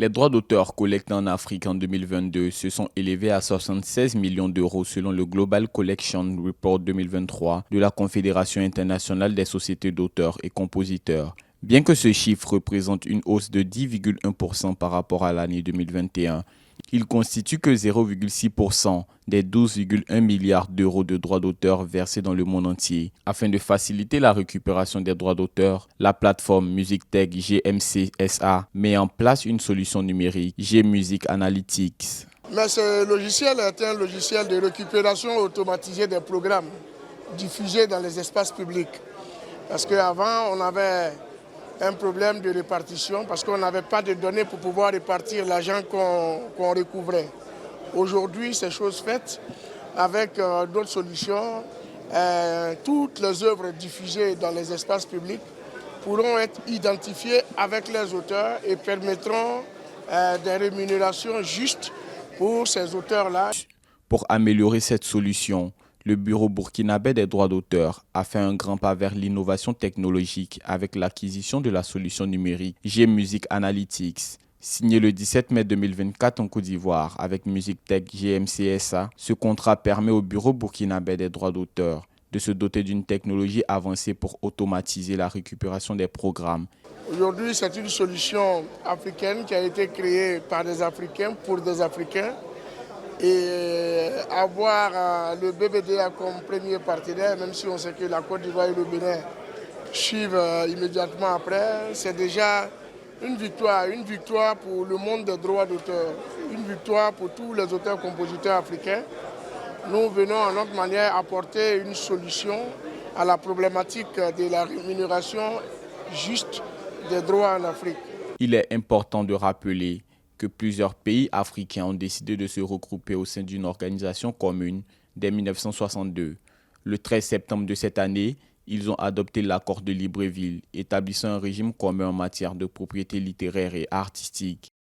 Les droits d'auteur collectés en Afrique en 2022 se sont élevés à 76 millions d'euros selon le Global Collection Report 2023 de la Confédération internationale des sociétés d'auteurs et compositeurs. Bien que ce chiffre représente une hausse de 10,1% par rapport à l'année 2021, il constitue que 0,6% des 12,1 milliards d'euros de droits d'auteur versés dans le monde entier. Afin de faciliter la récupération des droits d'auteur, la plateforme MusicTech GMCSA met en place une solution numérique, G-Music Analytics. Mais ce logiciel est un logiciel de récupération automatisée des programmes diffusés dans les espaces publics. Parce qu'avant, on avait un problème de répartition parce qu'on n'avait pas de données pour pouvoir répartir l'argent qu'on recouvrait. Aujourd'hui, c'est chose faite avec d'autres solutions. Toutes les œuvres diffusées dans les espaces publics pourront être identifiées avec les auteurs et permettront des rémunérations justes pour ces auteurs-là. Pour améliorer cette solution, le Bureau burkinabé des droits d'auteur a fait un grand pas vers l'innovation technologique avec l'acquisition de la solution numérique G-Music Analytics. Signé le 17 mai 2024 en Côte d'Ivoire avec MusicTech GMCSA, ce contrat permet au Bureau burkinabé des droits d'auteur de se doter d'une technologie avancée pour automatiser la récupération des programmes. Aujourd'hui, c'est une solution africaine qui a été créée par des Africains pour des Africains. Et avoir le BBDA comme premier partenaire, même si on sait que la Côte d'Ivoire et le Bénin suivent immédiatement après, c'est déjà une victoire pour le monde des droits d'auteur, une victoire pour tous les auteurs-compositeurs africains. Nous venons à notre manière apporter une solution à la problématique de la rémunération juste des droits en Afrique. Il est important de rappeler que plusieurs pays africains ont décidé de se regrouper au sein d'une organisation commune dès 1962. Le 13 septembre de cette année, ils ont adopté l'accord de Libreville, établissant un régime commun en matière de propriété littéraire et artistique.